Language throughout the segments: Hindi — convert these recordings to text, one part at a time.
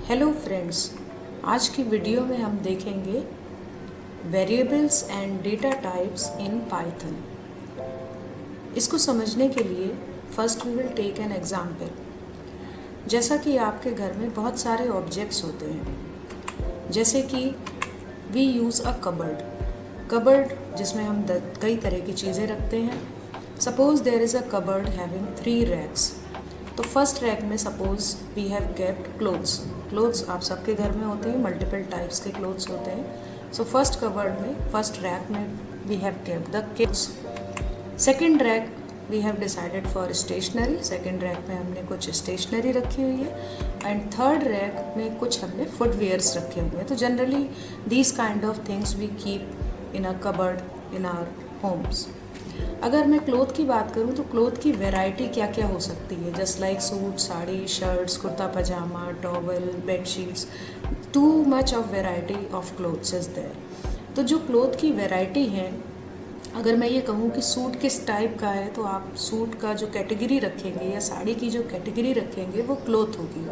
हेलो फ्रेंड्स, आज की वीडियो में हम देखेंगे variables and data types in Python. इसको समझने के लिए first we will take an example. जैसा कि आपके घर में बहुत सारे ऑब्जेक्ट्स होते हैं, जैसे कि वी यूज़ अ कबर्ड जिसमें हम कई तरह की चीज़ें रखते हैं। Suppose there is a cupboard having 3 racks. तो फर्स्ट रैक में suppose we have kept clothes आप सबके घर में होते हैं, मल्टीपल टाइप्स के क्लोथ्स होते हैं। सो फर्स्ट कबर्ड में, फर्स्ट रैक में we have kept the clothes. Second rack we have decided for stationery. Second rack में हमने कुछ स्टेशनरी रखी हुई है एंड थर्ड रैक में कुछ हमने फुटवेयर्स रखे हुए हैं। तो generally these kind of things we keep in a cupboard in our homes. अगर मैं क्लोथ की बात करूँ तो क्लोथ की वैरायटी क्या क्या हो सकती है, just like suit, sari, shirts, kurta pyjama, towel, bedsheets. Too much of variety of clothes is there. तो जो क्लोथ की वैरायटी है, अगर मैं ये कहूँ कि सूट किस टाइप का है, तो आप सूट का जो कैटेगरी रखेंगे या साड़ी की जो कैटेगरी रखेंगे वो क्लोथ होगी।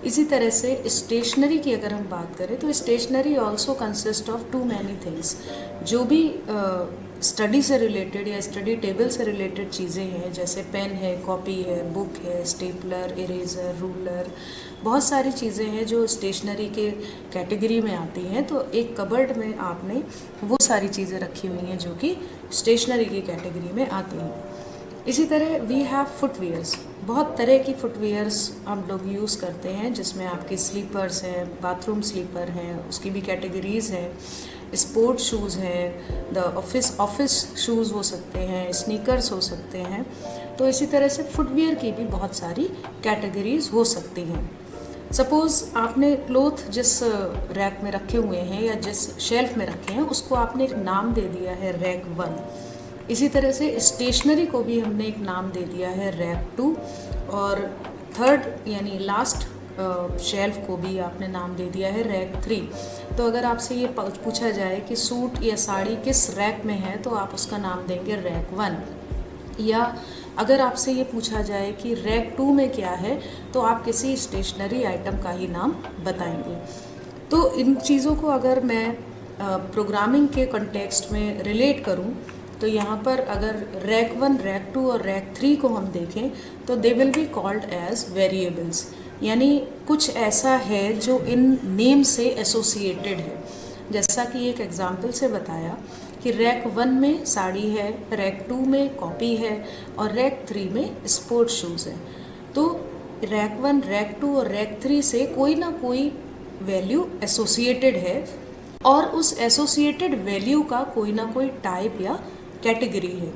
इसी तरह से स्टेशनरी की अगर हम बात करें तो stationery also consist of too many things. जो भी स्टडी से रिलेटेड या स्टडी टेबल से रिलेटेड चीज़ें हैं, जैसे पेन है, कॉपी है, बुक है, स्टेपलर, इरेज़र, रूलर, बहुत सारी चीज़ें हैं जो स्टेशनरी के कैटेगरी में आती हैं। तो एक कबर्ड में आपने वो सारी चीज़ें रखी हुई हैं जो कि स्टेशनरी की कैटेगरी में आती हैं। इसी तरह वी हैव फुटवेयर्स। बहुत तरह की फुटवेयर्स हम लोग यूज़ करते हैं, जिसमें आपके स्लीपर्स हैं, बाथरूम स्लीपर हैं, उसकी भी कैटेगरीज़ हैं। स्पोर्ट शूज़ हैं, द ऑफिस शूज़ हो सकते हैं, स्नीकर्स हो सकते हैं। तो इसी तरह से फुटवेयर की भी बहुत सारी कैटेगरीज हो सकती हैं। सपोज़ आपने क्लोथ जिस रैक में रखे हुए हैं या जिस शेल्फ में रखे हैं उसको आपने एक नाम दे दिया है रैक 1। इसी तरह से स्टेशनरी को भी हमने एक नाम दे दिया है रैक 2, और थर्ड यानी लास्ट शेल्फ को भी आपने नाम दे दिया है रैक 3। तो अगर आपसे ये पूछा जाए कि सूट या साड़ी किस रैक में है, तो आप उसका नाम देंगे रैक 1। या अगर आपसे ये पूछा जाए कि रैक 2 में क्या है, तो आप किसी स्टेशनरी आइटम का ही नाम बताएंगे। तो इन चीज़ों को अगर मैं प्रोग्रामिंग के कॉन्टेक्स्ट में रिलेट करूं, तो यहाँ पर अगर रैक 1, रैक 2 और रैक 3 को हम देखें तो they will be called as variables, यानी कुछ ऐसा है जो इन नेम से एसोसिएटेड है। जैसा कि एक एग्जांपल से बताया कि रैक 1 में साड़ी है, रैक 2 में कॉपी है और रैक 3 में स्पोर्ट शूज़ है। तो रैक 1, रैक 2 और रैक 3 से कोई ना कोई वैल्यू एसोसिएटेड है, और उस एसोसिएटेड वैल्यू का कोई ना कोई टाइप या कैटेगरी है।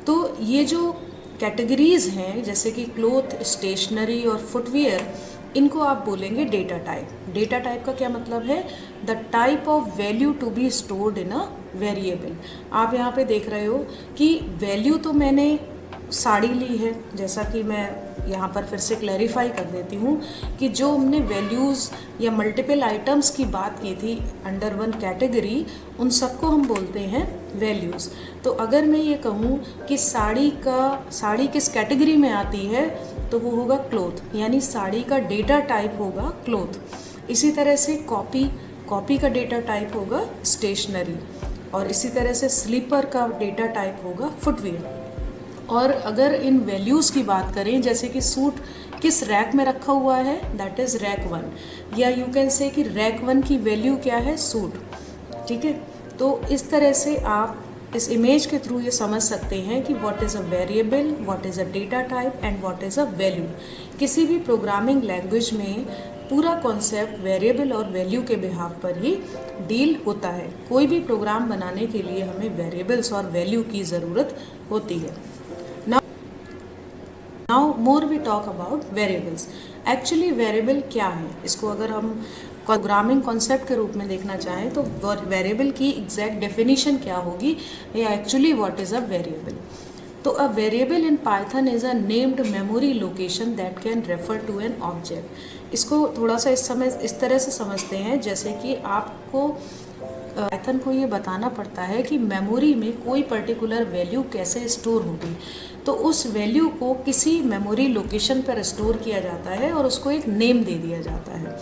तो ये जो कैटेगरीज हैं, जैसे कि क्लोथ, स्टेशनरी और फुटवेयर, इनको आप बोलेंगे डेटा टाइप। डेटा टाइप का क्या मतलब है? The type of value to be stored in a variable. आप यहाँ पे देख रहे हो कि वैल्यू तो मैंने साड़ी ली है, जैसा कि मैं यहाँ पर फिर से क्लैरिफाई कर देती हूँ कि जो हमने वैल्यूज़ या मल्टीपल आइटम्स की बात की थी अंडर वन कैटेगरी, उन सबको हम बोलते हैं वैल्यूज़। तो अगर मैं ये कहूँ कि साड़ी किस कैटेगरी में आती है, तो वो होगा क्लोथ, यानी साड़ी का डेटा टाइप होगा क्लोथ। इसी तरह से कॉपी का डेटा टाइप होगा स्टेशनरी, और इसी तरह से स्लीपर का डेटा टाइप होगा फुटवेयर। और अगर इन वैल्यूज़ की बात करें, जैसे कि सूट किस रैक में रखा हुआ है, दैट इज़ रैक 1, या यू कैन से कि रैक 1 की वैल्यू क्या है, सूट। ठीक है, तो इस तरह से आप इस इमेज के थ्रू ये समझ सकते हैं कि what is a variable, what is a data type and what is a value. किसी भी प्रोग्रामिंग लैंग्वेज में पूरा कॉन्सेप्ट वेरिएबल और वैल्यू के बिहाफ पर ही डील होता है। कोई भी प्रोग्राम बनाने के लिए हमें वेरिएबल्स और वैल्यू की ज़रूरत होती है। Now more we talk about variables. Actually variable क्या है, इसको अगर हम प्रोग्रामिंग कॉन्सेप्ट के रूप में देखना चाहें तो वेरिएबल की एग्जैक्ट डेफिनेशन क्या होगी या actually what is a variable. तो a variable in Python is a named memory location that can refer to an object. इसको थोड़ा सा इस तरह से समझते हैं जैसे कि आपको पाइथन को ये बताना पड़ता है कि मेमोरी में कोई पर्टिकुलर वैल्यू कैसे स्टोर होगी, तो उस वैल्यू को किसी मेमोरी लोकेशन पर स्टोर किया जाता है और उसको एक नेम दे दिया जाता है।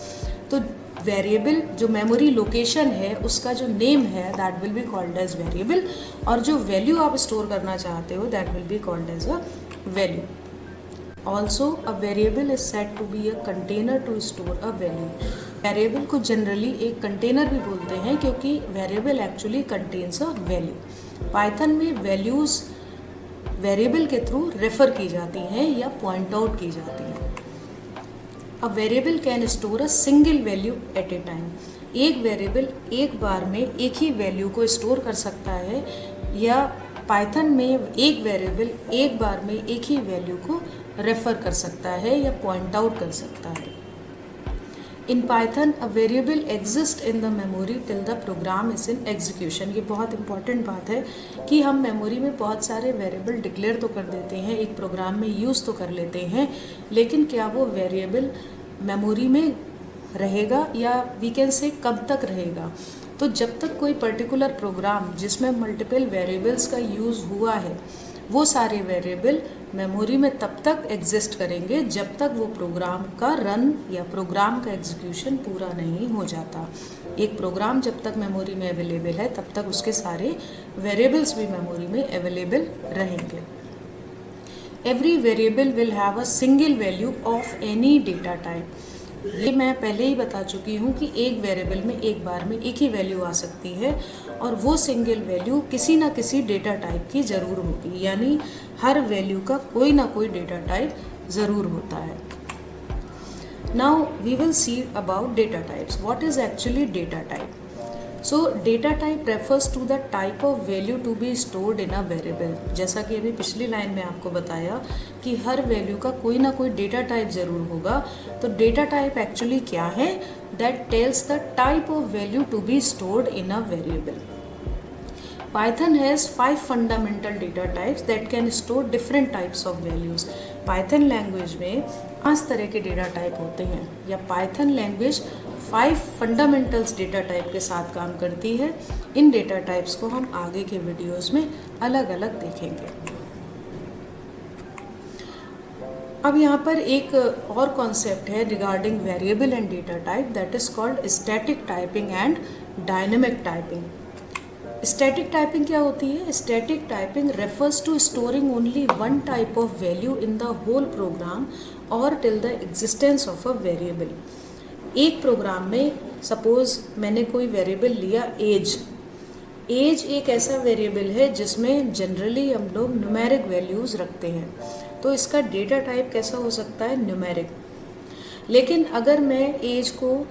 तो वेरिएबल जो मेमोरी लोकेशन है उसका जो नेम है that will be called as variable, और जो वैल्यू आप स्टोर करना चाहते हो that will be called as a value. Also a variable is said to be a container to store a value. Variable को जनरली एक कंटेनर भी बोलते हैं क्योंकि variable actually contains a value. Python में वैल्यूज़ वेरिएबल के थ्रू रेफर की जाती हैं या पॉइंट आउट की जाती हैं। A variable can store a single value at a time. एक वेरिएबल एक बार में एक ही वैल्यू को स्टोर कर सकता है, या पाइथन में एक वेरिएबल एक बार में एक ही वैल्यू को रेफर कर सकता है या पॉइंट आउट कर सकता है। In Python a variable exist in the memory till the program is in execution. ये बहुत इंपॉर्टेंट बात है कि हम मेमोरी में बहुत सारे वेरिएबल डिक्लेयर तो कर देते हैं, एक प्रोग्राम में यूज़ तो कर लेते हैं, लेकिन क्या वो वेरिएबल मेमोरी में रहेगा या वी कैन से कब तक रहेगा। तो जब तक कोई पर्टिकुलर प्रोग्राम जिसमें मल्टीपल वेरिएबल्स का यूज़ हुआ है वो सारे वेरिएबल मेमोरी में तब तक एग्जिस्ट करेंगे जब तक वो प्रोग्राम का रन या प्रोग्राम का एग्जीक्यूशन पूरा नहीं हो जाता। एक प्रोग्राम जब तक मेमोरी में अवेलेबल है तब तक उसके सारे वेरिएबल्स भी मेमोरी में अवेलेबल रहेंगे। Every variable will have a single value of any data type. ये मैं पहले ही बता चुकी हूँ कि एक वेरिएबल में एक बार में एक ही वैल्यू आ सकती है और वो सिंगल वैल्यू किसी ना किसी डेटा टाइप की ज़रूर होगी, यानी हर वैल्यू का कोई ना कोई डेटा टाइप ज़रूर होता है। Now we will see about data types. What is actually data type? So data type refers to the type of value to be stored in a variable. जैसा कि अभी पिछली लाइन में आपको बताया कि हर वैल्यू का कोई ना कोई डेटा टाइप ज़रूर होगा। तो डेटा टाइप एक्चुअली क्या है? That tells the type of value to be stored in a variable. Python has 5 fundamental data types that can store different types of values. Python language में 5 तरह के डेटा टाइप होते हैं, या Python language 5 fundamentals data type के साथ काम करती है। इन डेटा टाइप्स को हम आगे के वीडियोस में अलग अलग देखेंगे। अब यहाँ पर एक और कॉन्सेप्ट है regarding variable and data type, that is called static typing and dynamic typing. Static typing क्या होती है? Static typing refers to storing only one type of value in the whole program और till the existence of a variable. एक प्रोग्राम में सपोज मैंने कोई वेरिएबल लिया एज। एज एक ऐसा वेरिएबल है जिसमें जनरली हम लोग न्यूमेरिक वैल्यूज़ रखते हैं, तो इसका डेटा टाइप कैसा हो सकता है? न्यूमेरिक। लेकिन अगर मैं एज को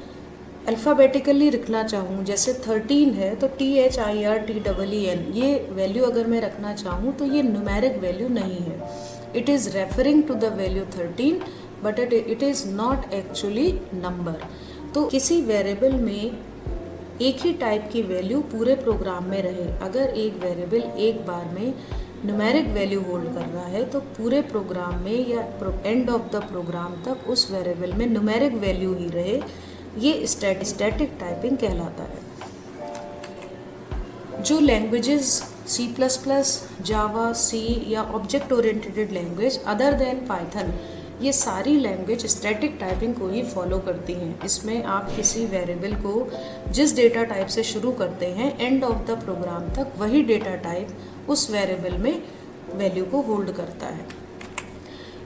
अल्फ़ाबेटिकली रखना चाहूँ, जैसे 13 है तो THIRTEEN, ये वैल्यू अगर मैं रखना चाहूँ तो ये न्यूमेरिक वैल्यू नहीं है। It is referring to the value 13 but it is not actually number. तो किसी वेरिएबल में एक ही टाइप की वैल्यू पूरे प्रोग्राम में रहे। अगर एक वेरिएबल एक बार में न्यूमेरिक वैल्यू होल्ड कर रहा है तो पूरे प्रोग्राम में या एंड ऑफ द प्रोग्राम तक उस वेरिएबल में न्यूमेरिक वैल्यू ही रहे, ये स्टैटिक टाइपिंग कहलाता है। जो लैंग्वेजेस C++, जावा, सी या object oriented language other than Python, ये सारी लैंग्वेज स्टैटिक टाइपिंग को ही फॉलो करती हैं। इसमें आप किसी वेरिएबल को जिस डेटा टाइप से शुरू करते हैं एंड ऑफ द प्रोग्राम तक वही डेटा टाइप उस वेरिएबल में वैल्यू को होल्ड करता है।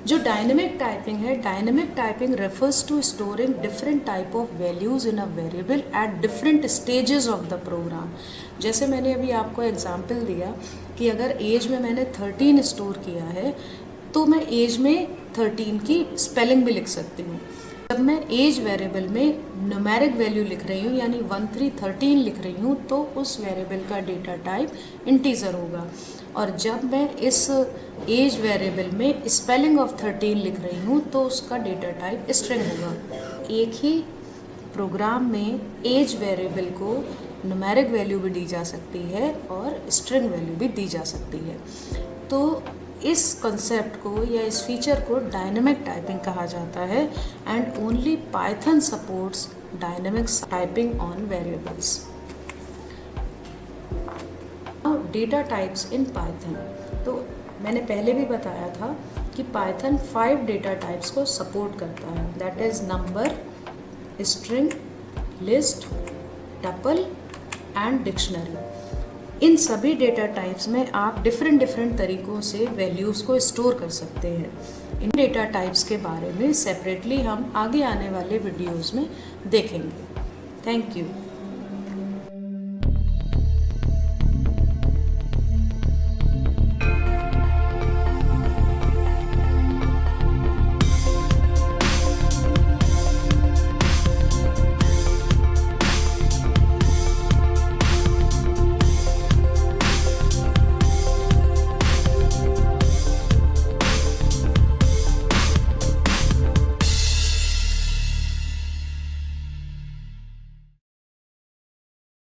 जो डायनेमिक टाइपिंग है, dynamic typing refers to storing different type of values in a variable at different stages of the program. जैसे मैंने अभी आपको एग्जांपल दिया कि अगर एज में मैंने 13 स्टोर किया है तो मैं एज में 13 की स्पेलिंग भी लिख सकती हूँ। जब मैं एज वेरिएबल में न्यूमेरिक वैल्यू लिख रही हूँ यानी 13 लिख रही हूँ तो उस वेरिएबल का डेटा टाइप इंटीजर होगा, और जब मैं इस एज वेरिएबल में स्पेलिंग ऑफ 13 लिख रही हूँ तो उसका डेटा टाइप स्ट्रिंग होगा। एक ही प्रोग्राम में एज वेरिएबल को न्यूमेरिक वैल्यू भी दी जा सकती है और स्ट्रिंग वैल्यू भी दी जा सकती है। तो इस कंसेप्ट को या इस फीचर को डायनेमिक टाइपिंग कहा जाता है and only Python supports dynamic typing on variables. Data types in Python. तो मैंने पहले भी बताया था कि पाइथन 5 डेटा टाइप्स को सपोर्ट करता है, that is number, string, list, tuple and dictionary. इन सभी डेटा टाइप्स में आप डिफरेंट तरीक़ों से वैल्यूज़ को स्टोर कर सकते हैं। इन डेटा टाइप्स के बारे में सेपरेटली हम आगे आने वाले वीडियोज़ में देखेंगे। Thank you.